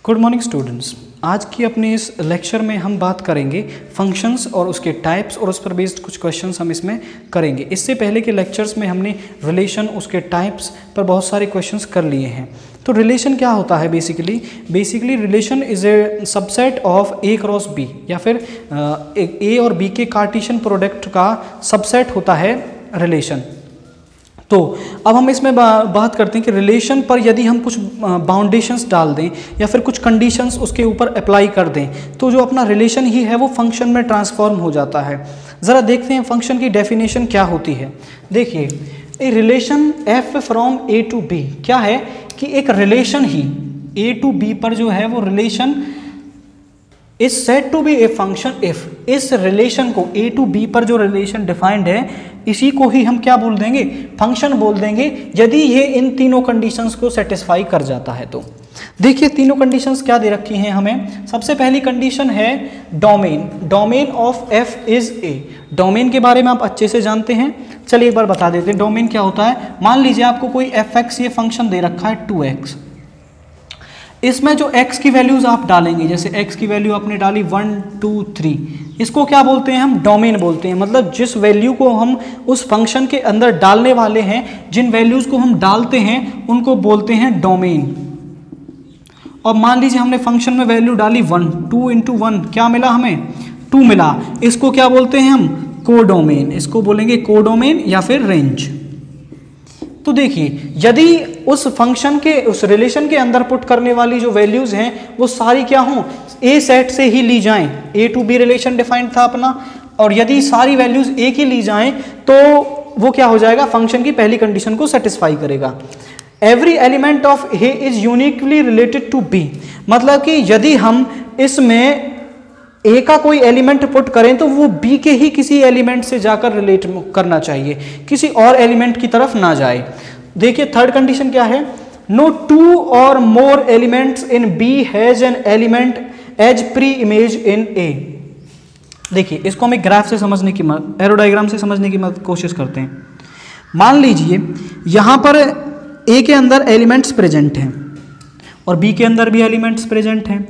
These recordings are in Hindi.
Good morning students. आज की अपने इस लेक्चर में हम बात करेंगे फंक्शंस और उसके टाइप्स और उस पर बेस्ड कुछ क्वेश्चंस हम इसमें करेंगे। इससे पहले के लेक्चर्स में हमने रिलेशन उसके टाइप्स पर बहुत सारे क्वेश्चंस कर लिए हैं। तो रिलेशन क्या होता है basically relation is a subset of A cross B, या फिर ए और बी के कार्टेशियन प्रोडक्ट का सबसेट होता है रिलेशन। तो अब हम इसमें बात करते हैं कि रिलेशन पर यदि हम कुछ बाउंडेशंस डाल दें या फिर कुछ कंडीशंस उसके ऊपर अप्लाई कर दें तो जो अपना रिलेशन ही है वो फंक्शन में ट्रांसफॉर्म हो जाता है। ज़रा देखते हैं फंक्शन की डेफिनेशन क्या होती है। देखिए, A relation F from A to B क्या है कि एक रिलेशन ही ए टू बी पर जो है वो relation is said to be a function if इस रिलेशन को ए टू बी पर जो रिलेशन डिफाइंड है इसी को ही हम क्या बोल देंगे, फंक्शन बोल देंगे, यदि ये इन तीनों कंडीशंस को सेटिस्फाई कर जाता है। तो देखिए तीनों कंडीशंस क्या दे रखी हैं हमें। सबसे पहली कंडीशन है domain of F is a. Domain के बारे में आप अच्छे से जानते हैं, चलिए एक बार बता देते हैं डोमेन क्या होता है। मान लीजिए आपको कोई एफ एक्स ये फंक्शन दे रखा है 2x, इसमें जो x की वैल्यूज आप डालेंगे, जैसे x की वैल्यू आपने डाली 1 2 3, इसको क्या बोलते हैं हम, डोमेन बोलते हैं। मतलब जिस वैल्यू को हम उस फंक्शन के अंदर डालने वाले हैं, जिन वैल्यूज को हम डालते हैं उनको बोलते हैं डोमेन। और मान लीजिए हमने फंक्शन में वैल्यू डाली 1, 2 इंटू 1 क्या मिला हमें, 2 मिला। इसको क्या बोलते हैं हम, कोडोमेन। इसको बोलेंगे कोडोमेन या फिर रेंज। तो देखिए यदि उस फंक्शन के उस रिलेशन के अंदर पुट करने वाली जो वैल्यूज हैं वो सारी क्या हों, ए सेट से ही ली जाएं। ए टू बी रिलेशन डिफाइंड था अपना, और यदि सारी वैल्यूज ए की ली जाएं तो वो क्या हो जाएगा, फंक्शन की पहली कंडीशन को सेटिस्फाई करेगा। Every element of A is uniquely related to B, मतलब कि यदि हम इसमें ए का कोई एलिमेंट पुट करें तो वो बी के ही किसी एलिमेंट से जाकर रिलेट करना चाहिए, किसी और एलिमेंट की तरफ ना जाए। देखिए थर्ड कंडीशन क्या है, नो टू और more elements in B has an element as pre image in A. देखिए इसको हम एक ग्राफ से समझने की एरो डायग्राम से समझने की कोशिश करते हैं। मान लीजिए यहां पर ए के अंदर एलिमेंट्स प्रेजेंट हैं और बी के अंदर भी एलिमेंट्स प्रेजेंट हैं।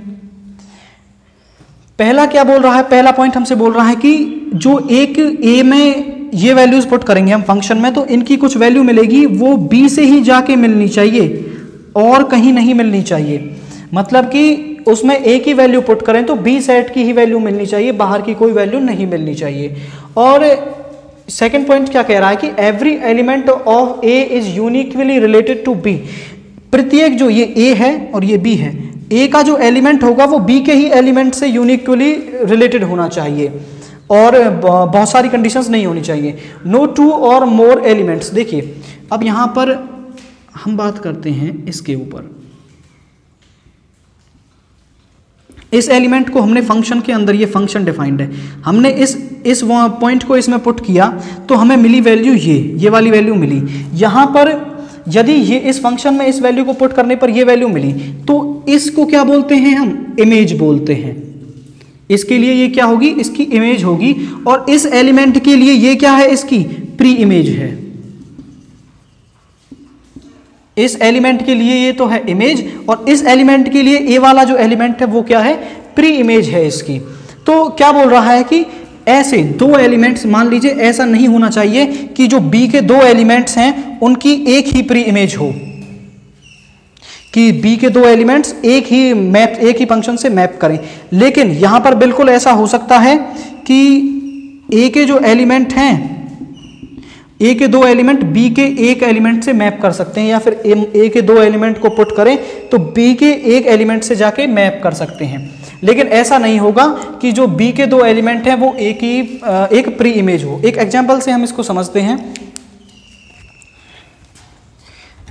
पहला क्या बोल रहा है, पहला पॉइंट हमसे बोल रहा है कि जो एक ए में ये वैल्यूज पुट करेंगे हम फंक्शन में तो इनकी कुछ वैल्यू मिलेगी, वो बी से ही जाके मिलनी चाहिए और कहीं नहीं मिलनी चाहिए। मतलब कि उसमें ए की वैल्यू पुट करें तो बी सेट की ही वैल्यू मिलनी चाहिए, बाहर की कोई वैल्यू नहीं मिलनी चाहिए। और सेकेंड पॉइंट क्या कह रहा है कि every element of A is uniquely related to B. प्रत्येक जो ये ए है और ये बी है, ए का जो एलिमेंट होगा वो बी के ही एलिमेंट से यूनिकली रिलेटेड होना चाहिए और बहुत सारी कंडीशंस नहीं होनी चाहिए। नो टू और मोर एलिमेंट्स। देखिए अब यहां पर हम बात करते हैं इसके ऊपर, इस एलिमेंट को हमने फंक्शन के अंदर, ये फंक्शन डिफाइंड है, हमने इस पॉइंट को इसमें पुट किया तो हमें मिली वैल्यू ये वाली वैल्यू मिली। यहां पर यदि ये इस फंक्शन में इस वैल्यू को पुट करने पर ये वैल्यू मिली तो इसको क्या बोलते हैं हम, इमेज बोलते हैं। इसके लिए ये क्या होगी, इसकी इमेज होगी। और इस एलिमेंट के लिए ये क्या है, इसकी प्री इमेज है। इस एलिमेंट के लिए ये तो है इमेज, और इस एलिमेंट के लिए ए वाला जो एलिमेंट है वो क्या है, प्री इमेज है इसकी। तो क्या बोल रहा है कि ऐसे दो एलिमेंट्स, मान लीजिए ऐसा नहीं होना चाहिए कि जो बी के दो एलिमेंट्स हैं उनकी एक ही प्री इमेज हो, कि बी के दो एलिमेंट्स एक ही फंक्शन से मैप करें। लेकिन यहां पर बिल्कुल ऐसा हो सकता है कि ए के जो एलिमेंट हैं, ए के दो एलिमेंट बी के एक एलिमेंट से मैप कर सकते हैं, या फिर ए के दो एलिमेंट को पुट करें तो बी के एक एलिमेंट से जाके मैप कर सकते हैं। लेकिन ऐसा नहीं होगा कि जो बी के दो एलिमेंट हैं वो एक प्री इमेज हो। एक एग्जांपल से हम इसको समझते हैं।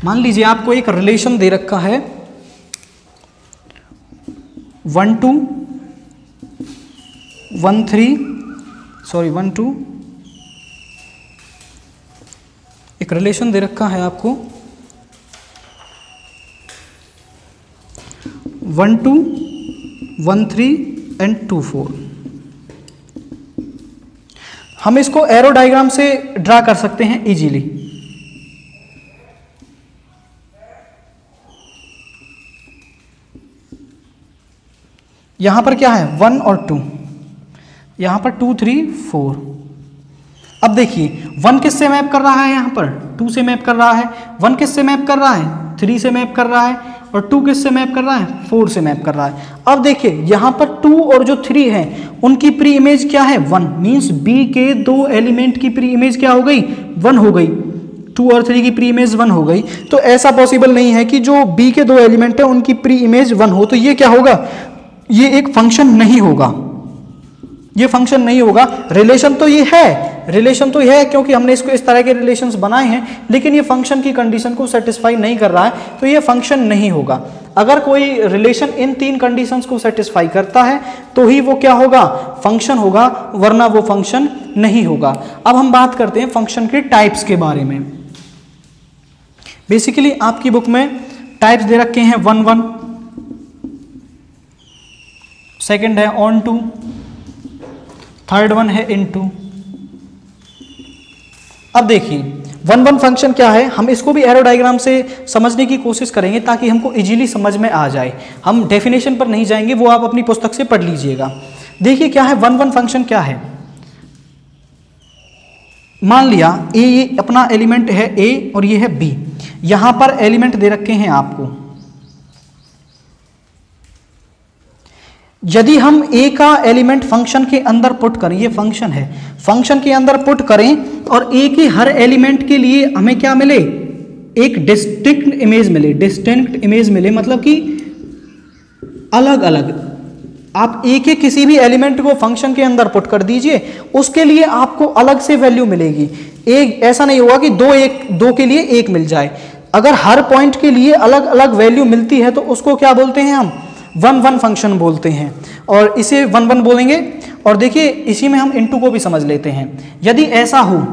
मान लीजिए आपको एक रिलेशन दे रखा है 1 2 1 2, एक रिलेशन दे रखा है आपको 1 2 1 3 एंड 2 4। हम इसको एरो डायग्राम से ड्रा कर सकते हैं इजीली। यहाँ पर क्या है 1 और 2, यहाँ पर 2 3 4। अब देखिए 1 किससे मैप कर रहा है, यहाँ पर 2 से मैप कर रहा है, 1 किससे मैप कर रहा है 3 से मैप कर रहा है, और 2 किससे मैप कर रहा है 4 से मैप कर रहा है। अब देखिए यहाँ पर 2 और जो 3 है उनकी प्री इमेज क्या है 1, मीन्स बी के दो एलिमेंट की प्री इमेज क्या हो गई 1 हो गई, 2 और 3 की प्री इमेज 1 हो गई। तो ऐसा पॉसिबल नहीं है कि जो बी के दो एलिमेंट है उनकी प्री इमेज 1 हो, तो ये क्या होगा, ये एक फंक्शन नहीं होगा, ये फंक्शन नहीं होगा। रिलेशन तो ये है, रिलेशन तो यह है क्योंकि हमने इसको इस तरह के रिलेशंस बनाए हैं, लेकिन ये फंक्शन की कंडीशन को सेटिस्फाई नहीं कर रहा है, तो ये फंक्शन नहीं होगा। अगर कोई रिलेशन इन 3 कंडीशंस को सेटिस्फाई करता है तो ही वो क्या होगा, फंक्शन होगा, वरना वो फंक्शन नहीं होगा। अब हम बात करते हैं फंक्शन के टाइप्स के बारे में। बेसिकली आपकी बुक में टाइप्स दे रखे हैं 1 1, सेकंड है ऑन टू, थर्ड वन है इनटू। अब देखिए 1 1 फंक्शन क्या है, हम इसको भी एरो डायग्राम से समझने की कोशिश करेंगे ताकि हमको इजीली समझ में आ जाए। हम डेफिनेशन पर नहीं जाएंगे, वो आप अपनी पुस्तक से पढ़ लीजिएगा। देखिए क्या है 1 1 फंक्शन क्या है। मान लिया ये अपना एलिमेंट है ए और ये है बी, यहां पर एलिमेंट दे रखे हैं आपको। यदि हम ए का एलिमेंट फंक्शन के अंदर पुट करें, ये फंक्शन है, फंक्शन के अंदर पुट करें और ए के हर एलिमेंट के लिए हमें क्या मिले, एक डिस्टिंक्ट इमेज मिले, डिस्टिंक्ट इमेज मिले मतलब कि अलग अलग। आप ए के किसी भी एलिमेंट को फंक्शन के अंदर पुट कर दीजिए, उसके लिए आपको अलग से वैल्यू मिलेगी। एक ऐसा नहीं होगा कि दो के लिए एक मिल जाए। अगर हर पॉइंट के लिए अलग अलग वैल्यू मिलती है तो उसको क्या बोलते हैं हम, 1 1 फंक्शन बोलते हैं, और इसे 1 1 बोलेंगे। और देखिए इसी में हम इनटू को भी समझ लेते हैं। यदि ऐसा हो,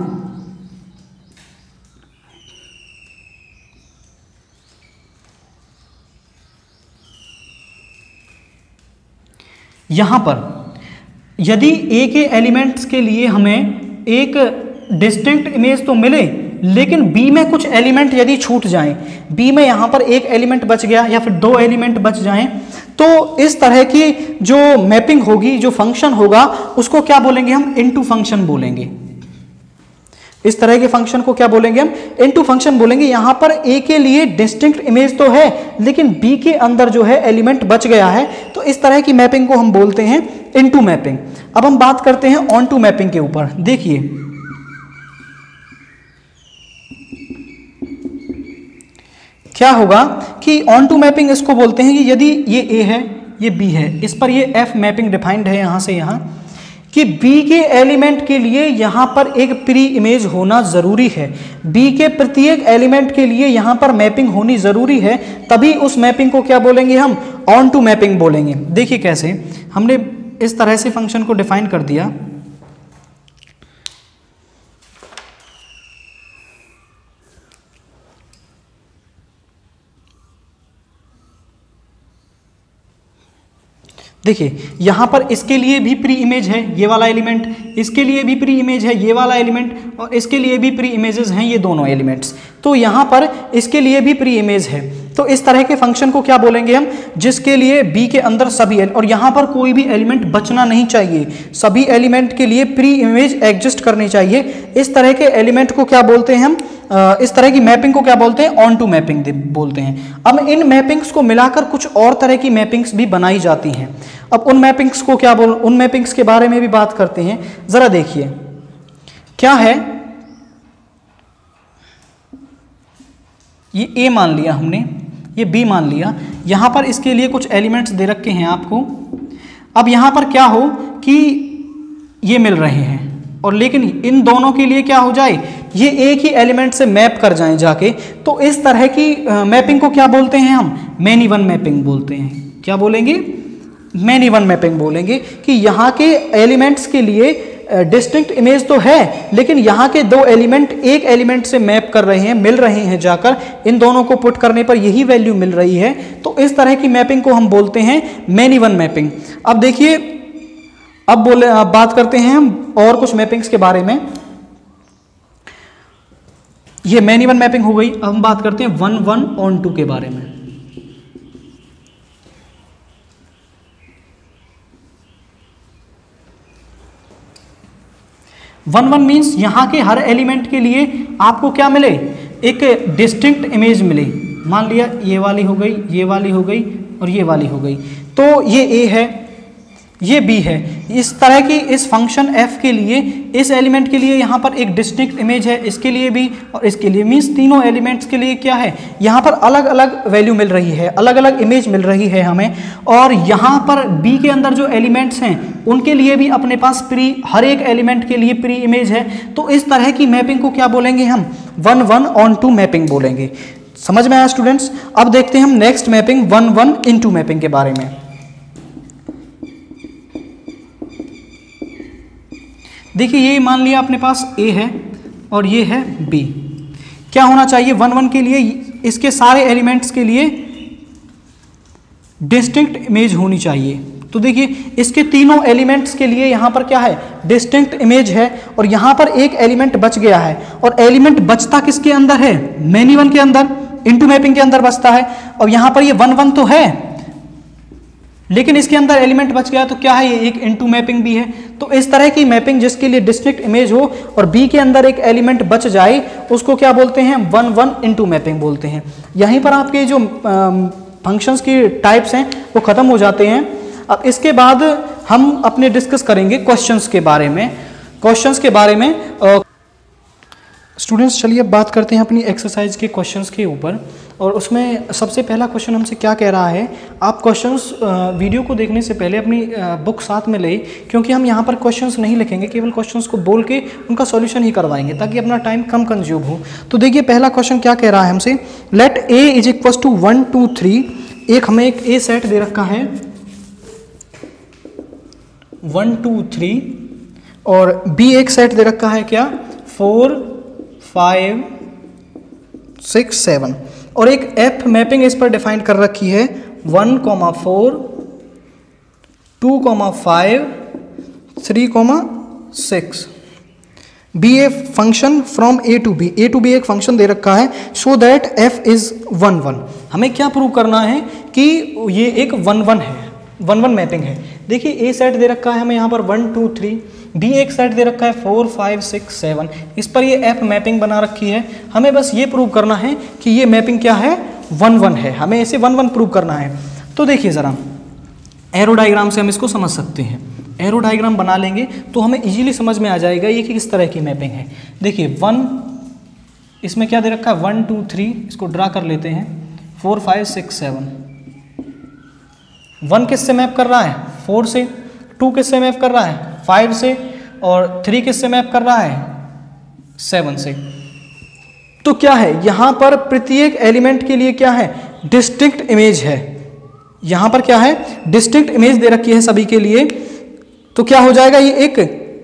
यहां पर यदि ए के एलिमेंट्स के लिए हमें एक डिस्टिंक्ट इमेज तो मिले, लेकिन बी में कुछ एलिमेंट यदि छूट जाएं, बी में यहां पर एक एलिमेंट बच गया या फिर 2 एलिमेंट बच जाएं, तो इस तरह की जो मैपिंग होगी, जो फंक्शन होगा, उसको क्या बोलेंगे हम, इनटू फंक्शन बोलेंगे। इस तरह के फंक्शन को क्या बोलेंगे हम, इनटू फंक्शन बोलेंगे। यहां पर ए के लिए डिस्टिंक्ट इमेज तो है, लेकिन बी के अंदर जो है एलिमेंट बच गया है, तो इस तरह की मैपिंग को हम बोलते हैं इनटू मैपिंग। अब हम बात करते हैं ऑन टू मैपिंग के ऊपर। देखिए क्या होगा कि ऑन टू मैपिंग इसको बोलते हैं कि यदि ये ए है, ये बी है, इस पर ये एफ मैपिंग डिफाइंड है यहां से यहां, कि बी के एलिमेंट के लिए यहां पर एक प्री इमेज होना जरूरी है। बी के प्रत्येक एलिमेंट के लिए यहां पर मैपिंग होनी जरूरी है, तभी उस मैपिंग को क्या बोलेंगे हम, ऑन टू मैपिंग बोलेंगे। देखिए कैसे, हमने इस तरह से फंक्शन को डिफाइन कर दिया। देखिए यहां पर इसके लिए भी प्री इमेज है ये वाला एलिमेंट, इसके लिए भी प्री इमेज है ये वाला एलिमेंट, और इसके लिए भी प्री इमेजेस हैं ये दोनों एलिमेंट्स। तो यहां पर इसके लिए भी प्री इमेज है। तो इस तरह के फंक्शन को क्या बोलेंगे हम, जिसके लिए बी के अंदर सभी और यहां पर कोई भी एलिमेंट बचना नहीं चाहिए, सभी एलिमेंट के लिए प्री इमेज एग्जिस्ट करनी चाहिए। इस तरह के एलिमेंट को क्या बोलते हैं हम, इस तरह की मैपिंग को क्या बोलते हैं, ऑन टू मैपिंग बोलते हैं। अब इन मैपिंग्स को मिलाकर कुछ और तरह की मैपिंग्स भी बनाई जाती हैं। अब उन मैपिंग्स को क्या उन मैपिंग्स के बारे में भी बात करते हैं। जरा देखिए क्या है, ये ए मान लिया हमने, ये बी मान लिया, यहां पर इसके लिए कुछ एलिमेंट्स दे रखे हैं आपको। अब यहां पर क्या हो कि ये मिल रहे हैं, और लेकिन इन दोनों के लिए क्या हो जाए, ये एक ही एलिमेंट से मैप कर जाएं जाके, तो इस तरह की मैपिंग को क्या बोलते हैं हम, मैनी वन मैपिंग बोलते हैं। क्या बोलेंगे, मैनी वन मैपिंग बोलेंगे, कि यहाँ के एलिमेंट्स के लिए डिस्टिंक्ट इमेज तो है, लेकिन यहाँ के 2 एलिमेंट एक एलिमेंट से मैप कर रहे हैं, मिल रहे हैं जाकर, इन दोनों को पुट करने पर यही वैल्यू मिल रही है। तो इस तरह की मैपिंग को हम बोलते हैं मैनी वन मैपिंग। अब देखिए, अब बात करते हैं हम और कुछ मैपिंग्स के बारे में। ये मैनी वन मैपिंग हो गई। अब हम बात करते हैं 1 1 ऑन टू के बारे में। 1 1 मीन्स यहाँ के हर एलिमेंट के लिए आपको क्या मिले, एक डिस्टिंक्ट इमेज मिले। मान लिया ये वाली हो गई, ये वाली हो गई और ये वाली हो गई, तो ये ए है, ये बी है। इस तरह की इस फंक्शन f के लिए इस एलिमेंट के लिए यहाँ पर एक डिस्टिंक्ट इमेज है, इसके लिए भी और इसके लिए, मीन्स तीनों एलिमेंट्स के लिए क्या है, यहाँ पर अलग अलग वैल्यू मिल रही है, अलग अलग इमेज मिल रही है हमें। और यहाँ पर b के अंदर जो एलिमेंट्स हैं उनके लिए भी अपने पास प्री, हर एक एलिमेंट के लिए प्री इमेज है। तो इस तरह की मैपिंग को क्या बोलेंगे हम, 1 1 onto मैपिंग बोलेंगे। समझ में आया स्टूडेंट्स। अब देखते हैं हम नेक्स्ट मैपिंग 1 1 into मैपिंग के बारे में। देखिए ये मान लिया अपने पास A है और ये है B। क्या होना चाहिए 1 1 के लिए, इसके सारे एलिमेंट्स के लिए डिस्टिंक्ट इमेज होनी चाहिए। तो देखिए इसके तीनों एलिमेंट्स के लिए यहाँ पर क्या है, डिस्टिंक्ट इमेज है और यहाँ पर एक एलिमेंट बच गया है। और एलिमेंट बचता किसके अंदर है, मैनी वन के अंदर, इनटू मैपिंग के अंदर बचता है। और यहाँ पर ये 1 1 तो है लेकिन इसके अंदर एलिमेंट बच गया तो क्या है, ये एक इनटू मैपिंग भी है। तो इस तरह की मैपिंग जिसके लिए डिस्टिंक्ट इमेज हो और बी के अंदर एक एलिमेंट बच जाए उसको क्या बोलते हैं, 1 1 into मैपिंग बोलते हैं। यहीं पर आपके जो फंक्शंस की टाइप्स हैं वो खत्म हो जाते हैं। अब इसके बाद हम अपने डिस्कस करेंगे क्वेश्चंस के बारे में। स्टूडेंट्स चलिए अब बात करते हैं अपनी एक्सरसाइज के क्वेश्चंस के ऊपर। और उसमें सबसे पहला क्वेश्चन हमसे क्या कह रहा है, आप क्वेश्चंस वीडियो को देखने से पहले अपनी बुक साथ में ले, क्योंकि हम यहाँ पर क्वेश्चंस नहीं लिखेंगे, केवल क्वेश्चंस को बोल के उनका सॉल्यूशन ही करवाएंगे ताकि अपना टाइम कम कंज्यूम हो। तो देखिए पहला क्वेश्चन क्या कह रहा है हमसे, let A is equal to 1 2 3। एक हमें एक ए सेट दे रखा है 1 2 3 और बी एक सेट दे रखा है क्या, 4 5 6 7 और एक एफ मैपिंग इस पर डिफाइन कर रखी है 1 4 2 5 3 6। B a function from A to B, एक फंक्शन दे रखा है सो दैट एफ इज 1 1। हमें क्या प्रूव करना है कि ये एक 1 1 है, 1 1 मैपिंग है। देखिए ए सेट दे रखा है हमें यहाँ पर 1 2 3, बी एक सेट दे रखा है 4 5 6 7, इस पर ये एफ मैपिंग बना रखी है। हमें बस ये प्रूव करना है कि ये मैपिंग क्या है, 1 1 है। हमें इसे 1 1 प्रूव करना है। तो देखिए ज़रा एरो डायग्राम से हम इसको समझ सकते हैं। एरो डायग्राम बना लेंगे तो हमें इजीली समझ में आ जाएगा ये कि किस तरह की मैपिंग है। देखिए 1 इसमें क्या दे रखा है 1 2 3, इसको ड्रा कर लेते हैं 4 5 6 7। 1 किससे मैप कर रहा है, 4 से, 2 किससे मैप कर रहा है, 5 से, और 3 किससे मैप कर रहा है, 7 से। तो क्या है यहाँ पर प्रत्येक एलिमेंट के लिए क्या है, डिस्टिंक्ट इमेज है। यहाँ पर क्या है, डिस्टिंक्ट इमेज दे रखी है सभी के लिए। तो क्या हो जाएगा, ये एक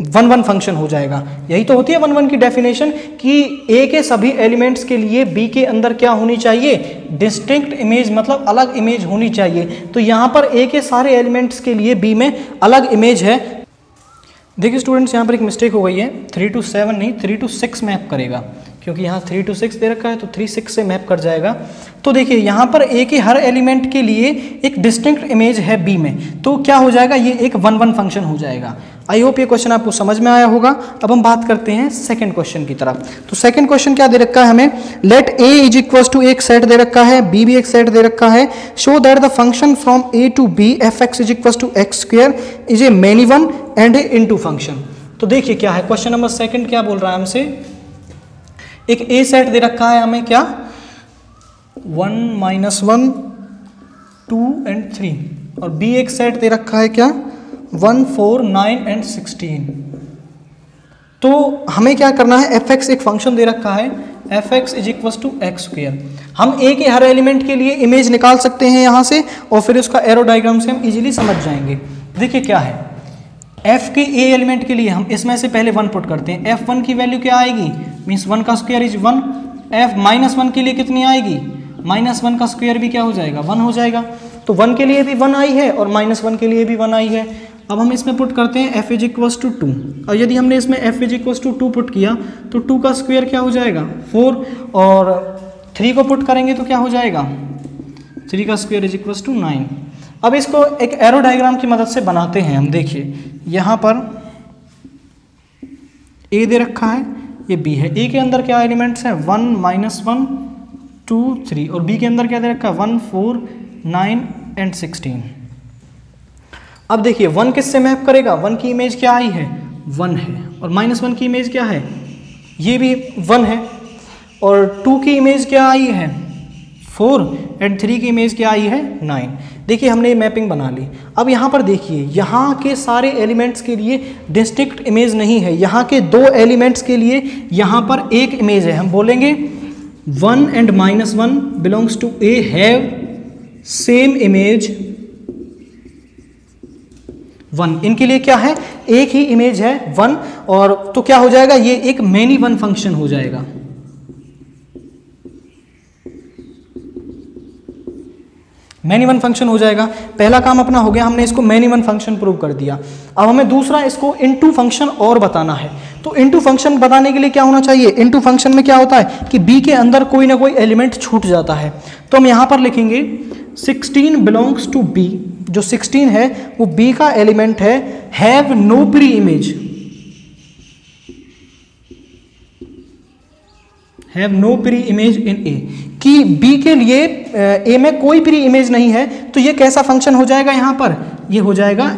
1 1 फंक्शन हो जाएगा। यही तो होती है 1 1 की डेफिनेशन कि ए के सभी एलिमेंट्स के लिए बी के अंदर क्या होनी चाहिए, डिस्टिंक्ट इमेज, मतलब अलग इमेज होनी चाहिए। तो यहाँ पर ए के सारे एलिमेंट्स के लिए बी में अलग इमेज है। देखिए स्टूडेंट्स यहाँ पर एक मिस्टेक हो गई है, 3 to 7 नहीं 3 to 6 मैप करेगा, क्योंकि यहाँ 3 to 6 दे रखा है तो 3 6 से मैप कर जाएगा। तो देखिए यहाँ पर ए के हर एलिमेंट के लिए एक डिस्टिंक्ट इमेज है बी में, तो क्या हो जाएगा, ये एक 1 1 फंक्शन हो जाएगा। आई होप ये क्वेश्चन आपको समझ में आया होगा। अब हम बात करते हैं सेकंड क्वेश्चन की तरफ। तो सेकंड क्वेश्चन क्या दे रखा है हमें, let A is equal to एक सेट दे रखा है, बी भी एक सेट दे रखा है, show that the function from A to B F x is equal to x square is a many one and a into function. तो देखिए क्या है, क्वेश्चन नंबर सेकंड क्या बोल रहा है हमसे, एक ए सेट दे रखा है हमें क्या, 1 -1 2 and 3, और बी एक सेट दे रखा है क्या, 1 4 9 and 16। तो हमें क्या करना है, एफ एक्स एक फंक्शन दे रखा है, F x is equal to x square. हम ए के हर एलिमेंट के लिए इमेज निकाल सकते हैं यहाँ से, और फिर उसका एरो डायग्राम से हम इजीली समझ जाएंगे। देखिए क्या है, एफ के ए एलिमेंट के लिए हम इसमें से पहले 1 पुट करते हैं, एफ 1 की वैल्यू क्या आएगी, मीन्स 1 का स्क्वायर इज 1। एफ -1 के लिए कितनी आएगी, -1 का स्क्वायर भी क्या हो जाएगा, 1 हो जाएगा। तो 1 के लिए भी 1 आई है और -1 के लिए भी 1 आई है। अब हम इसमें पुट करते हैं f इज इक्वल्स टू 2, और यदि हमने इसमें f is equals to 2 put किया तो 2 का स्क्वायर क्या हो जाएगा 4, और 3 को पुट करेंगे तो क्या हो जाएगा 3 का स्क्वायर इज इक्वल्स टू 9। अब इसको एक एरो डायग्राम की मदद से बनाते हैं हम। देखिए यहाँ पर ए दे रखा है, ये बी है। ए के अंदर क्या एलिमेंट्स हैं, 1 -1 2 3, और बी के अंदर क्या दे रखा है, 1 4 9 एंड 16। अब देखिए 1 किससे मैप करेगा, 1 की इमेज क्या आई है, 1 है, और -1 की इमेज क्या है, ये भी 1 है, और 2 की इमेज क्या आई है, 4, एंड 3 की इमेज क्या आई है, 9। देखिए हमने ये मैपिंग बना ली। अब यहाँ पर देखिए यहाँ के सारे एलिमेंट्स के लिए डिस्टिंक्ट इमेज नहीं है, यहाँ के 2 एलिमेंट्स के लिए यहाँ पर एक इमेज है। हम बोलेंगे 1 and -1 belongs to A have same image 1। इनके लिए क्या है, एक ही इमेज है 1, और तो क्या हो जाएगा, ये एक मैनी वन फंक्शन हो जाएगा। मैनी वन फंक्शन हो जाएगा। पहला काम अपना हो गया, हमने इसको मैनी वन फंक्शन प्रूव कर दिया। अब हमें दूसरा इसको इनटू फंक्शन और बताना है। तो इनटू फंक्शन बताने के लिए क्या होना चाहिए, इनटू फंक्शन में क्या होता है कि बी के अंदर कोई ना कोई एलिमेंट छूट जाता है। तो हम यहाँ पर लिखेंगे 16 बिलोंग्स टू बी, जो 16 है वो बी का एलिमेंट है, have no pre image, have no pre image in A, कि बी के लिए ए में कोई प्री इमेज नहीं है। तो ये कैसा फंक्शन हो जाएगा, यहाँ पर ये हो जाएगा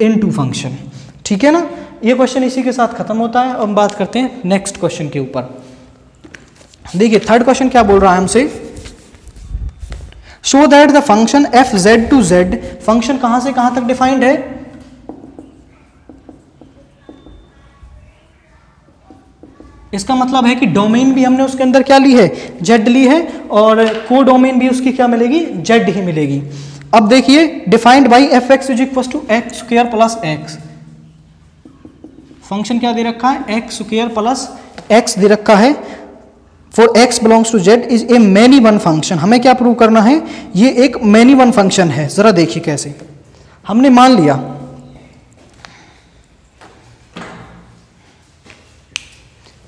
इनटू फंक्शन। ठीक है ना, ये क्वेश्चन इसी के साथ खत्म होता है। अब हम बात करते हैं नेक्स्ट क्वेश्चन के ऊपर। देखिए थर्ड क्वेश्चन क्या बोल रहा है हमसे, show that the function F Z to Z, function कहां से कहां तक डिफाइंड है, इसका मतलब है कि डोमेन भी हमने उसके अंदर क्या ली है, जेड ली है, और को डोमेन भी उसकी क्या मिलेगी, जेड ही मिलेगी। अब देखिए defined by F x is equal to x square plus X, function क्या दे रखा है, एक्स स्क्वायर प्लस एक्स दे रखा है। For X belongs to Z is a many one function, हमें क्या प्रूव करना है, ये एक मैनी वन फंक्शन है। जरा देखिए कैसे, हमने मान लिया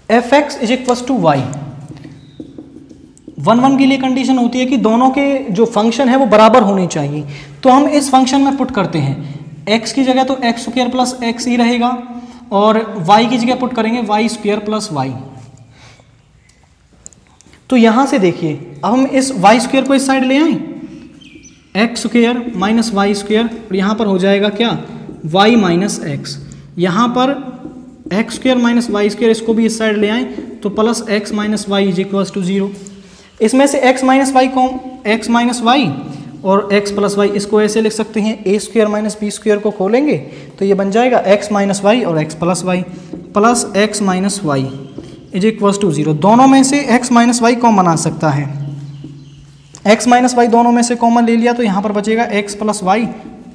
F x is equal to Y, 1 के लिए कंडीशन होती है कि दोनों के जो फंक्शन है वो बराबर होने चाहिए। तो हम इस फंक्शन में पुट करते हैं, x की जगह तो एक्स स्क्वायर प्लस एक्स ही रहेगा, और y की जगह पुट करेंगे वाई स्क्वायर प्लस वाई। तो यहां से देखिए अब हम इस वाई स्क्वायर को इस साइड ले आए, X square minus Y square, और यहां पर हो जाएगा क्या, y माइनस एक्स। यहां पर x square minus Y square, इसको भी इस साइड ले आए तो plus x minus y is equal to 0। इसमें से x माइनस वाई को, x माइनस वाई और x प्लस वाई, इसको ऐसे लिख सकते हैं, a square minus b square को खोलेंगे तो ये बन जाएगा x माइनस वाई और x plus y, plus x minus y is equal to 0। दोनों में से x माइनस वाई कॉमन आ सकता है, x माइनस वाई दोनों में से कॉमन ले लिया तो यहाँ पर बचेगा x plus y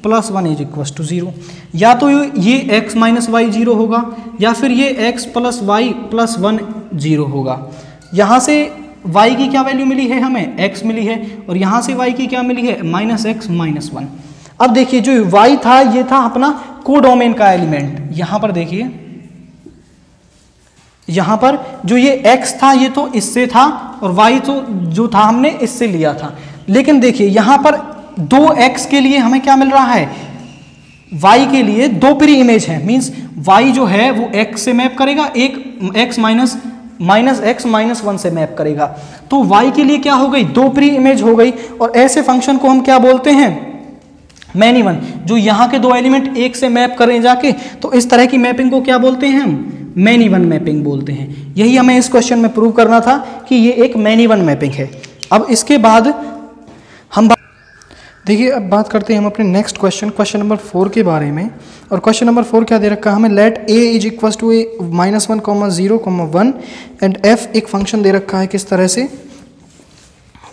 plus 1 is equal to 0। या तो ये x माइनस वाई 0 होगा, या फिर ये x प्लस वाई प्लस 1 0 होगा। यहाँ से y की क्या वैल्यू मिली है हमें, x मिली है, और यहाँ से y की क्या मिली है, माइनस एक्स माइनस 1। अब देखिए जो y था ये था अपना कोडोमेन का एलिमेंट। यहाँ पर देखिए, यहाँ पर जो ये x था ये तो इससे था, और y तो जो था हमने इससे लिया था। लेकिन देखिए यहाँ पर 2x के लिए हमें क्या मिल रहा है, y के लिए 2 प्री इमेज है, मींस y जो है वो x से मैप करेगा, एक x माइनस एक्स माइनस 1 से मैप करेगा। तो y के लिए क्या हो गई, 2 प्री इमेज हो गई। और ऐसे फंक्शन को हम क्या बोलते हैं, मैनी वन। जो यहाँ के 2 एलिमेंट एक से मैप करें जाके, तो इस तरह की मैपिंग को क्या बोलते हैं हम, मैनी वन मैपिंग बोलते हैं। यही हमें इस क्वेश्चन में प्रूव करना था कि ये एक मैनी वन मैपिंग है। अब इसके बाद हम देखिए, अब बात करते हैं हम अपने नेक्स्ट क्वेश्चन नंबर 4 के बारे में। और क्वेश्चन नंबर 4 क्या दे रखा है हमें, let a is equal to a -1, 0, 1 and f एक फंक्शन दे रखा है। किस तरह से,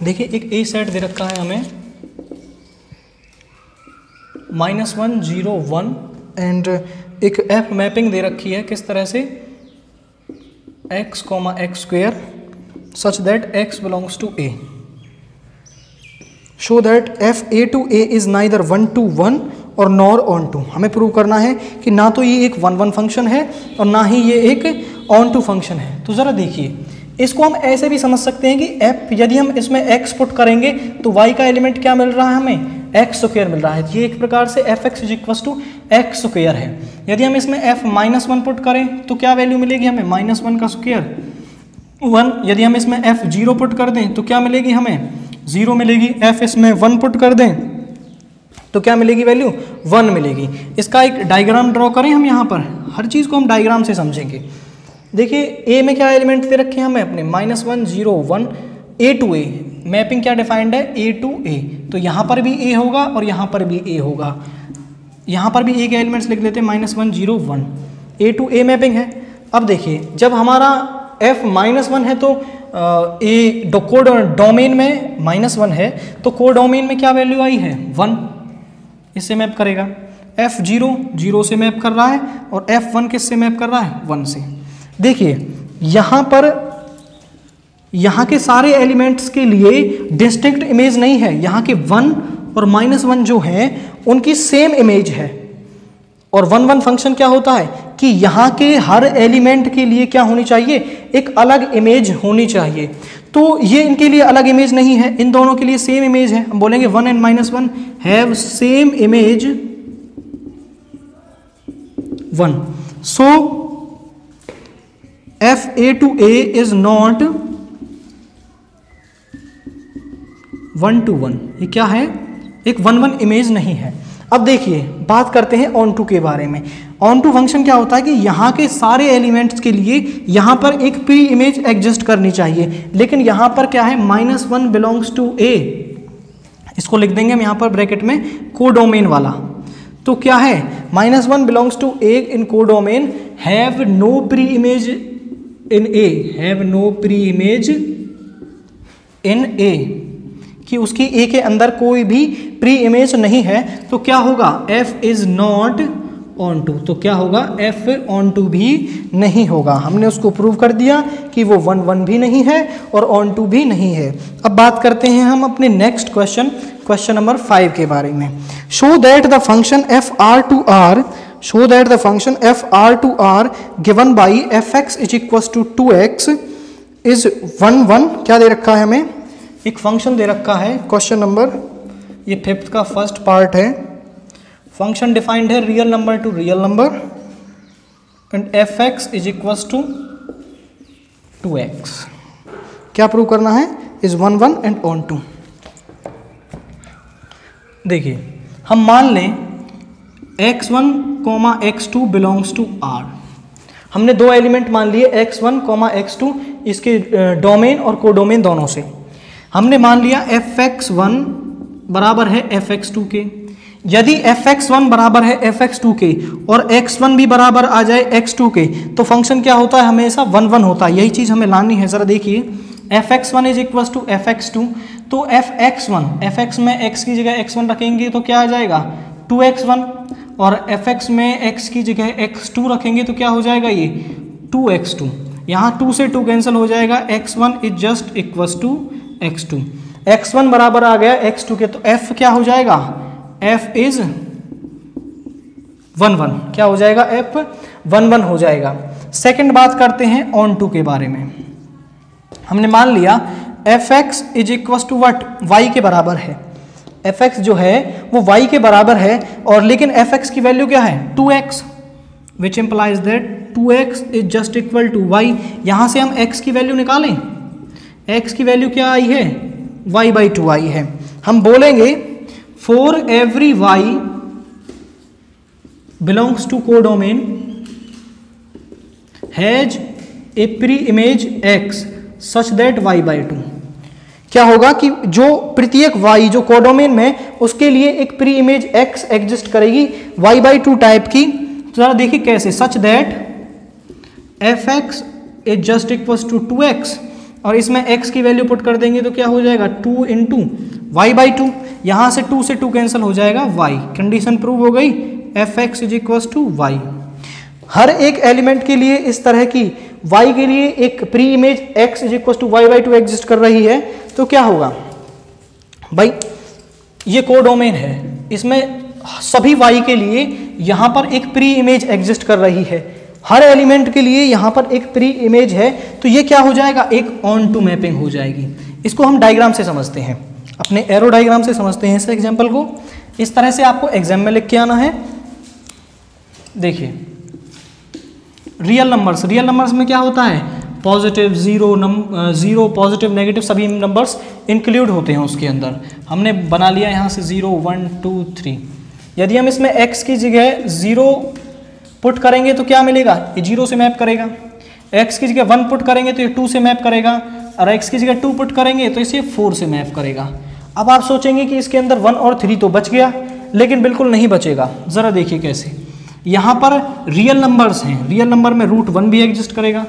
देखिए एक a सेट दे रखा है हमें -1, 0, 1 एंड एक f मैपिंग दे रखी है। किस तरह से, x, x square such that x belongs to a। Show that f a to a is neither 1 to 1 और नॉर ऑन टू। हमें प्रूव करना है कि ना तो ये एक 1 फंक्शन है और ना ही ये एक ऑन टू फंक्शन है। तो ज़रा देखिए, इसको हम ऐसे भी समझ सकते हैं कि एफ, यदि हम इसमें x पुट करेंगे तो y का एलिमेंट क्या मिल रहा है हमें, एक्स स्क्वायर मिल रहा है। ये एक प्रकार से f x is equal to x square है। यदि हम इसमें एफ माइनस वन पुट करें तो क्या वैल्यू मिलेगी हमें, माइनस वन का स्क्वायर 1। यदि हम इसमें एफ जीरो पुट कर दें तो क्या मिलेगी हमें, 0 मिलेगी। एफ इसमें 1 पुट कर दें तो क्या मिलेगी वैल्यू, 1 मिलेगी। इसका एक डायग्राम ड्रॉ करें हम यहाँ पर, हर चीज़ को हम डायग्राम से समझेंगे। देखिए ए में क्या एलिमेंट दे रखे हैं हमें अपने, -1 0 1 ए टू ए। मैपिंग क्या डिफाइंड है, ए टू ए। तो यहाँ पर भी ए होगा और यहाँ पर भी ए होगा। यहाँ पर भी ए के एलिमेंट्स लिख लेते हैं, -1 0 1, ए टू ए मैपिंग है। अब देखिए जब हमारा f -1 है तो ए कोड डोमेन में -1 है तो कोड डोमेन में क्या वैल्यू आई है, 1, इससे मैप करेगा। f0 0 से मैप कर रहा है और f1 किससे मैप कर रहा है, 1 से। देखिए यहाँ पर यहाँ के सारे एलिमेंट्स के लिए डिस्टिंक्ट इमेज नहीं है, यहाँ के 1 और -1 जो हैं उनकी सेम इमेज है। और 1 1 फंक्शन क्या होता है कि यहाँ के हर एलिमेंट के लिए क्या होनी चाहिए, एक अलग इमेज होनी चाहिए। तो ये इनके लिए अलग इमेज नहीं है, इन दोनों के लिए सेम इमेज है। हम बोलेंगे 1 and -1 have same image 1। So f a to a is not 1 to 1। ये क्या है, एक 1 1 इमेज नहीं है। अब देखिए बात करते हैं ऑन टू के बारे में। ऑन टू फंक्शन क्या होता है कि यहाँ के सारे एलिमेंट्स के लिए यहाँ पर एक प्री इमेज एग्जिस्ट करनी चाहिए, लेकिन यहाँ पर क्या है, -1 बिलोंग्स टू ए। इसको लिख देंगे हम यहाँ पर ब्रैकेट में कोडोमेन वाला। तो क्या है, -1 belongs to A in codomain have no pre image in A, have no pre image in A, कि उसकी ए के अंदर कोई भी प्री इमेज नहीं है। तो क्या होगा, f is not onto. तो क्या होगा, f ऑन टू भी नहीं होगा। हमने उसको प्रूव कर दिया कि वो 1 1 भी नहीं है और ऑन टू भी नहीं है। अब बात करते हैं हम अपने नेक्स्ट क्वेश्चन नंबर 5 के बारे में। Show that the function f r to r, show that the function f r to r given by f(x) is equal to 2x is 1 1। क्या दे रखा है हमें, एक फंक्शन दे रखा है। क्वेश्चन नंबर, ये 5th का फर्स्ट पार्ट है। फंक्शन डिफाइंड है real number to real number and f(x) is equal to 2x। क्या प्रूव करना है, इज 1 1 एंड ऑन टू। देखिए हम मान लें x1, x2 belongs to r। हमने दो एलिमेंट मान लिए x1, x2, इसके डोमेन और कोडोमेन दोनों से। हमने मान लिया f(x1) बराबर है f(x2) के। यदि f(x1) बराबर है f(x2) के और x1 भी बराबर आ जाए x2 के तो फंक्शन क्या होता है, हमेशा 1 1 होता है। यही चीज़ हमें लानी है। ज़रा देखिए f(x1) is equal to f(x2), तो f(x1) f(x) में x की जगह x1 रखेंगे तो क्या आ जाएगा, 2x1, और f(x) में x की जगह x2 रखेंगे तो क्या हो जाएगा, ये 2x2। यहाँ 2 से 2 कैंसिल हो जाएगा, x1 is just equal to x2। x1 बराबर आ गया x2 के, तो f क्या हो जाएगा, f इज 1 1। क्या हो जाएगा, f 1 1 हो जाएगा। सेकंड बात करते हैं ऑन टू के बारे में। हमने मान लिया f(x) is equal to what, y के बराबर है। f(x) जो है वो y के बराबर है, और लेकिन f(x) की वैल्यू क्या है, 2x, which implies that 2x is just equal to y। यहाँ से हम x की वैल्यू निकालें, x की वैल्यू क्या आई है, y/2 आई है। हम बोलेंगे for every y belongs to codomain has a pre image x such that y/2। क्या होगा कि जो प्रत्येक y जो कोडोमेन में, उसके लिए एक प्री इमेज x एग्जिस्ट करेगी y/2 टाइप की। तो जरा देखिए कैसे, such that f(x) is just equal to 2x, और इसमें x की वैल्यू पुट कर देंगे तो क्या हो जाएगा, 2 इंटू y/2। यहाँ से 2 से 2 कैंसिल हो जाएगा, y। कंडीशन प्रूव हो गई, f(x) is equal to y। हर एक एलिमेंट के लिए इस तरह की y के लिए एक pre image x is equal to y/2 exist कर रही है। तो क्या होगा भाई, ये कोडोमेन है, इसमें सभी y के लिए यहाँ पर एक प्री इमेज एग्जिस्ट कर रही है। हर एलिमेंट के लिए यहाँ पर एक प्री इमेज है, तो ये क्या हो जाएगा, एक ऑन टू मैपिंग हो जाएगी। इसको हम डायग्राम से समझते हैं। अपने एरो डायग्राम से समझते हैं इस एग्जाम्पल को। इस तरह से आपको एग्जाम में लिख के आना है। देखिए रियल नंबर्स में क्या होता है, पॉजिटिव, जीरो, पॉजिटिव, नेगेटिव सभी नंबर्स इंक्लूड होते हैं उसके अंदर। हमने बना लिया यहाँ से 0 1 2 3। यदि हम इसमें x की जगह 0 पुट करेंगे तो क्या मिलेगा, ये 0 से मैप करेगा। x की जगह 1 पुट करेंगे तो ये 2 से मैप करेगा, और x की जगह 2 पुट करेंगे तो इसे 4 से मैप करेगा। अब आप सोचेंगे कि इसके अंदर 1 और 3 तो बच गया, लेकिन बिल्कुल नहीं बचेगा। ज़रा देखिए कैसे, यहाँ पर रियल नंबर्स हैं, रियल नंबर में √1 भी एग्जिस्ट करेगा,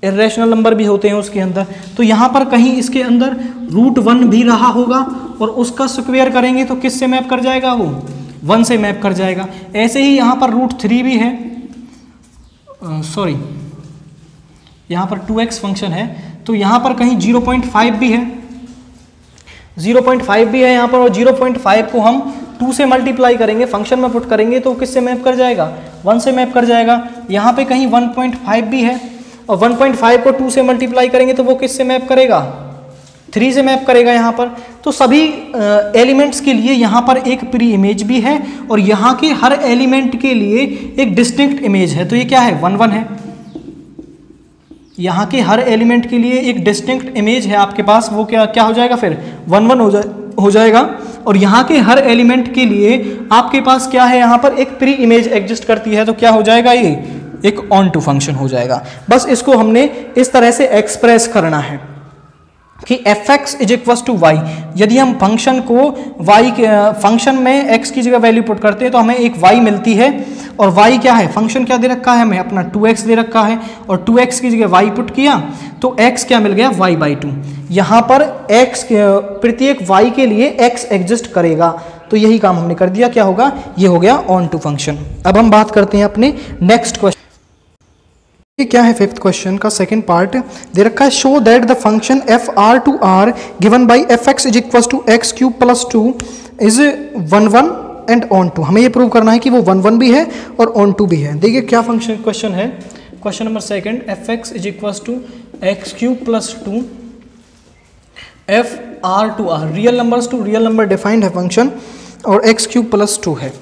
इरेशनल नंबर भी होते हैं उसके अंदर, तो यहाँ पर कहीं इसके अंदर √1 भी रहा होगा, और उसका स्क्वायर करेंगे तो किस से मैप कर जाएगा, वो 1 से मैप कर जाएगा। ऐसे ही यहाँ पर √3 भी है, यहाँ पर 2x फंक्शन है, तो यहाँ पर कहीं 0.5 भी है, 0.5 भी है यहाँ पर, और 0.5 को हम 2 से मल्टीप्लाई करेंगे, फंक्शन में पुट करेंगे तो किससे मैप कर जाएगा, 1 से मैप कर जाएगा। यहाँ पे कहीं 1.5 भी है, और 1.5 को 2 से मल्टीप्लाई करेंगे तो वो किससे मैप करेगा, 3 से मैप करेगा यहाँ पर। तो सभी एलिमेंट्स के लिए यहाँ पर एक प्री इमेज भी है, और यहाँ के हर एलिमेंट के लिए एक डिस्टिंक्ट इमेज है। तो ये क्या है, 1 1 है। यहाँ के हर एलिमेंट के लिए एक डिस्टिंक्ट इमेज है आपके पास, वो क्या हो जाएगा, फिर 1 1 हो जाएगा। और यहाँ के हर एलिमेंट के लिए आपके पास क्या है, यहाँ पर एक प्री इमेज एग्जिस्ट करती है, तो क्या हो जाएगा, ये एक ऑन टू फंक्शन हो जाएगा। बस इसको हमने इस तरह से एक्सप्रेस करना है कि fx = y। यदि हम फंक्शन को y के फंक्शन में x की जगह वैल्यू पुट करते हैं तो हमें एक y मिलती है, और y क्या है, फंक्शन क्या दे रखा है हमें, अपना 2x दे रखा है, और 2x की जगह y पुट किया तो x क्या मिल गया, y/2। यहाँ पर x प्रत्येक y के लिए x एग्जिस्ट करेगा, तो यही काम हमने कर दिया। क्या होगा, ये हो गया ऑन टू फंक्शन। अब हम बात करते हैं अपने नेक्स्ट क्वेश्चन। क्या है, 5th क्वेश्चन का सेकंड पार्ट दे रखा है, show that the function f(r)(2)r given by fx = x³ + 2 is 1 1 and onto. हमें ये प्रूव करना है कि वो 1 1 भी है और ऑन टू भी है। देखिए क्या फंक्शन क्वेश्चन है, question number second, fx = x³ + 2 f(r)(2)r, real numbers to real number defined है फंक्शन, और x³ + 2 है।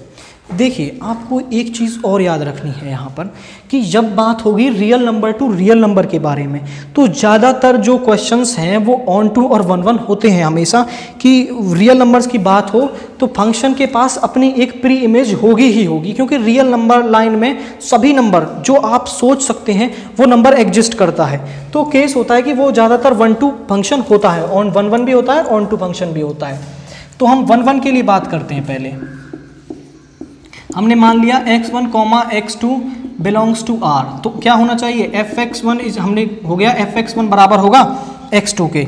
देखिए आपको एक चीज़ और याद रखनी है यहाँ पर कि जब बात होगी real number to real number के बारे में, तो ज़्यादातर जो क्वेश्चंस हैं वो ऑन टू और 1 1 होते हैं हमेशा। कि रियल नंबर्स की बात हो तो फंक्शन के पास अपनी एक प्री इमेज होगी ही होगी, क्योंकि रियल नंबर लाइन में सभी नंबर जो आप सोच सकते हैं वो नंबर एग्जिस्ट करता है। तो केस होता है कि वो ज़्यादातर 1 2 फंक्शन होता है, ऑन 1 1 भी होता है, ऑन टू फंक्शन भी होता है। तो हम 1 1 के लिए बात करते हैं। पहले हमने मान लिया x1, x2 belongs to r, तो क्या होना चाहिए, fx1 हमने हो गया fx1 बराबर होगा x2 के।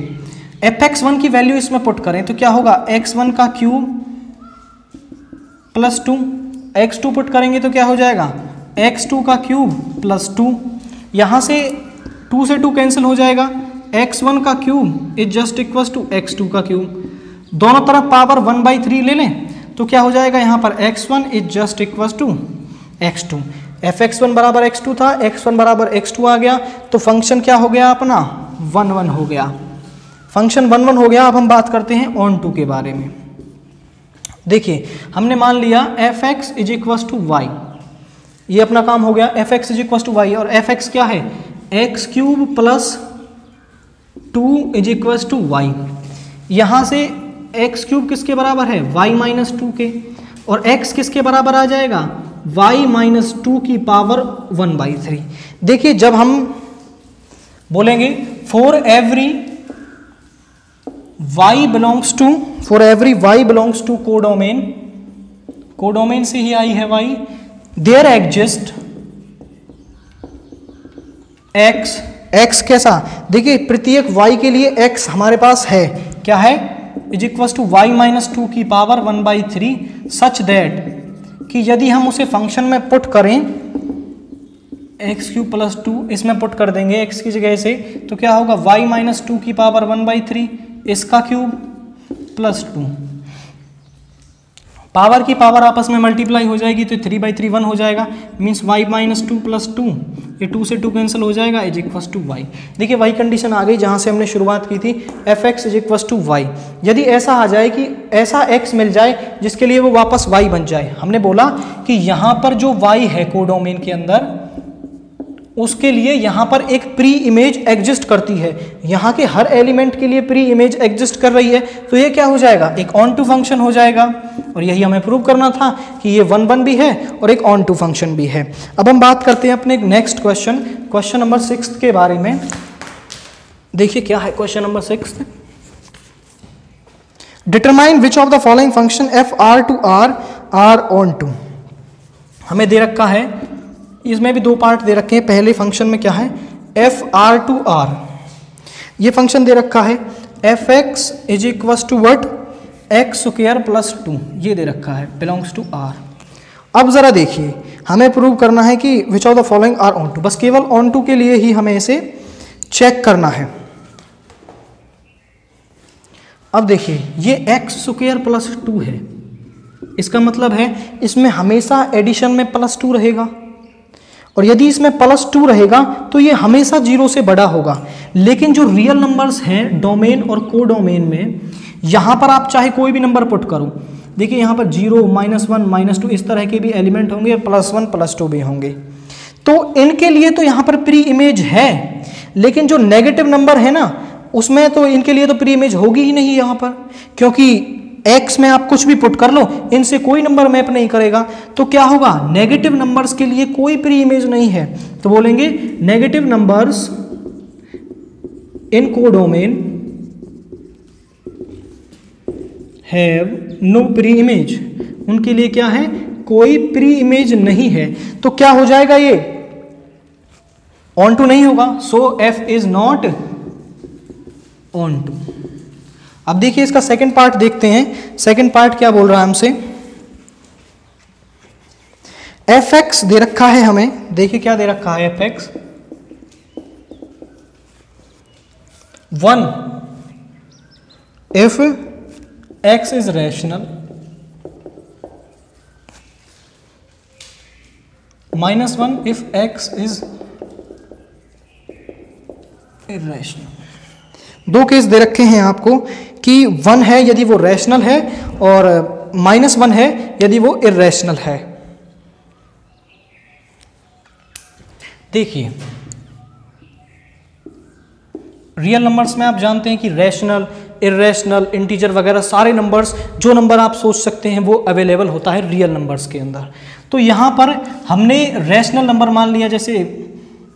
fx1 की वैल्यू इसमें पुट करें तो क्या होगा, x1 का क्यूब + 2, x2 पुट करेंगे तो क्या हो जाएगा, x2 का क्यूब + 2। यहाँ से 2 से 2 कैंसिल हो जाएगा, x1 का क्यूब = x2 का क्यूब। दोनों तरफ पावर 1/3 ले लें तो क्या हो जाएगा, यहाँ पर x1 = x2। fx1 बराबर x2 था, x1 बराबर x2 आ गया, तो फंक्शन क्या हो गया अपना, 1 1 हो गया। फंक्शन 1 1 हो गया। अब हम बात करते हैं ऑन टू के बारे में। देखिए हमने मान लिया fx = y, ये अपना काम हो गया, fx = y, और fx क्या है, x³ + 2 = y। यहाँ से x³ किसके बराबर है, y - 2 के, और x किसके बराबर आ जाएगा, y - 2 की पावर 1/3। देखिए जब हम बोलेंगे for every y belongs to codomain, codomain से ही आई है y, देयर एग्जिस्ट x कैसा, देखिए प्रत्येक y के लिए x हमारे पास है, क्या है, y - 2 की पावर 1/3 सच दैट कि यदि हम उसे फंक्शन में पुट करें x³ + 2 इसमें पुट कर देंगे x की जगह से, तो क्या होगा, y - 2 की पावर 1/3 इसका क्यूब + 2। पावर की पावर आपस में मल्टीप्लाई हो जाएगी तो 3/3 1 हो जाएगा, मीन्स y - 2 + 2, ये 2 से 2 कैंसिल हो जाएगा, = y। देखिए वही कंडीशन आ गई जहाँ से हमने शुरुआत की थी, fx = y। यदि ऐसा आ जाए कि ऐसा x मिल जाए जिसके लिए वो वापस y बन जाए, हमने बोला कि यहाँ पर जो y है कोडोमेन के अंदर, उसके लिए यहाँ पर एक प्री इमेज एग्जिस्ट करती है, यहाँ के हर एलिमेंट के लिए प्री इमेज एग्जिस्ट कर रही है, तो ये क्या हो जाएगा, एक ऑन टू फंक्शन हो जाएगा। और यही हमें प्रूव करना था कि ये 1 भी है और एक ऑन टू फंक्शन भी है। अब हम बात करते हैं अपने नेक्स्ट क्वेश्चन नंबर 6 के बारे में। देखिए क्या है question number 6, determine which of the following function f R to R are onto. हमें दे रखा है, इसमें भी 2 पार्ट दे रखे हैं। पहले फंक्शन में क्या है, एफ आर टू आर, ये फंक्शन दे रखा है एफ एक्स = x² + 2, ये दे रखा है, बिलोंग्स टू आर। अब जरा देखिए, हमें प्रूव करना है कि which of the following are onto, बस केवल ऑन टू के लिए ही हमें इसे चेक करना है। अब देखिए ये x² + 2 है, इसका मतलब है इसमें हमेशा एडिशन में +2 रहेगा, और यदि इसमें +2 रहेगा तो ये हमेशा 0 से बड़ा होगा। लेकिन जो रियल नंबर्स हैं डोमेन और कोडोमेन में, यहाँ पर आप चाहे कोई भी नंबर पुट करो, देखिए यहाँ पर 0, -1, -2 इस तरह के भी एलिमेंट होंगे, और +1, +2 भी होंगे। तो इनके लिए तो यहाँ पर प्री इमेज है, लेकिन जो नेगेटिव नंबर है ना, उसमें तो इनके लिए तो प्री इमेज होगी ही नहीं यहाँ पर, क्योंकि x में आप कुछ भी पुट कर लो, इनसे कोई नंबर मैप नहीं करेगा। तो क्या होगा, नेगेटिव नंबर्स के लिए कोई प्री इमेज नहीं है, तो बोलेंगे negative numbers in codomain have no pre image, उनके लिए क्या है, कोई प्री इमेज नहीं है। तो क्या हो जाएगा, ये ऑन टू नहीं होगा, so f is not onto. अब देखिए इसका सेकंड पार्ट देखते हैं। सेकंड पार्ट क्या बोल रहा है हमसे, fx दे रखा है हमें, देखिए क्या दे रखा है, fx 1 if x is rational, -1 if x is irrational। 2 case दे रखे हैं आपको कि 1 है यदि वो रैशनल है, और -1 है यदि वो इर्रेशनल है। देखिए रियल नंबर्स में आप जानते हैं कि रैशनल, इर्रेशनल, इंटीजर वगैरह सारे नंबर्स, जो नंबर आप सोच सकते हैं वो अवेलेबल होता है रियल नंबर्स के अंदर। तो यहाँ पर हमने रैशनल नंबर मान लिया, जैसे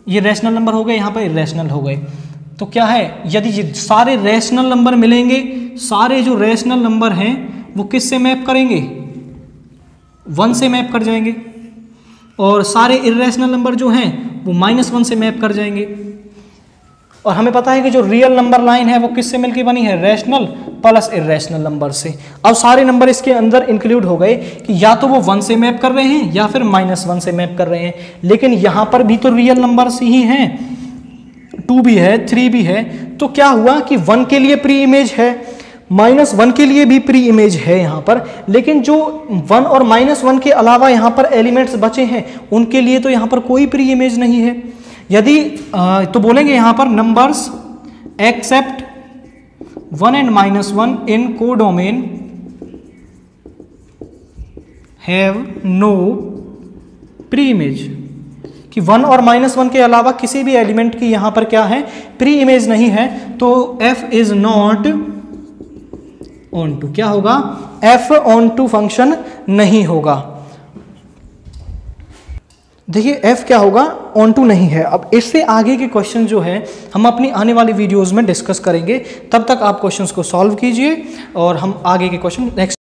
ये रैशनल नंबर हो गए, यहाँ पर इर्रेशनल हो गए। तो क्या है, यदि ये सारे रैशनल नंबर मिलेंगे, सारे जो रैशनल नंबर हैं वो किस से मैप करेंगे, 1 से मैप कर जाएंगे, और सारे इर्रेशनल नंबर जो हैं वो -1 से मैप कर जाएंगे। और हमें पता है कि जो रियल नंबर लाइन है वो किससे मिलकर बनी है, रैशनल प्लस इर्रेशनल नंबर से। अब सारे नंबर इसके अंदर इंक्लूड हो गए कि या तो वो 1 से मैप कर रहे हैं या फिर -1 से मैप कर रहे हैं। लेकिन यहाँ पर भी तो रियल नंबर्स ही हैं, 2 भी है, 3 भी है। तो क्या हुआ कि 1 के लिए प्री इमेज है, -1 के लिए भी प्री इमेज है यहाँ पर, लेकिन जो 1 और -1 के अलावा यहाँ पर एलिमेंट्स बचे हैं उनके लिए तो यहाँ पर कोई प्री इमेज नहीं है। यदि तो बोलेंगे यहाँ पर numbers except 1 and -1 in codomain have no pre image, कि 1 और -1 के अलावा किसी भी एलिमेंट की यहाँ पर क्या है, प्री इमेज नहीं है। तो f is not onto, क्या होगा, f ऑन टू फंक्शन नहीं होगा। देखिए f क्या होगा, ऑन टू नहीं है। अब इससे आगे के क्वेश्चन जो है हम अपनी आने वाली वीडियोस में डिस्कस करेंगे। तब तक आप क्वेश्चंस को सॉल्व कीजिए और हम आगे के क्वेश्चन नेक्स्ट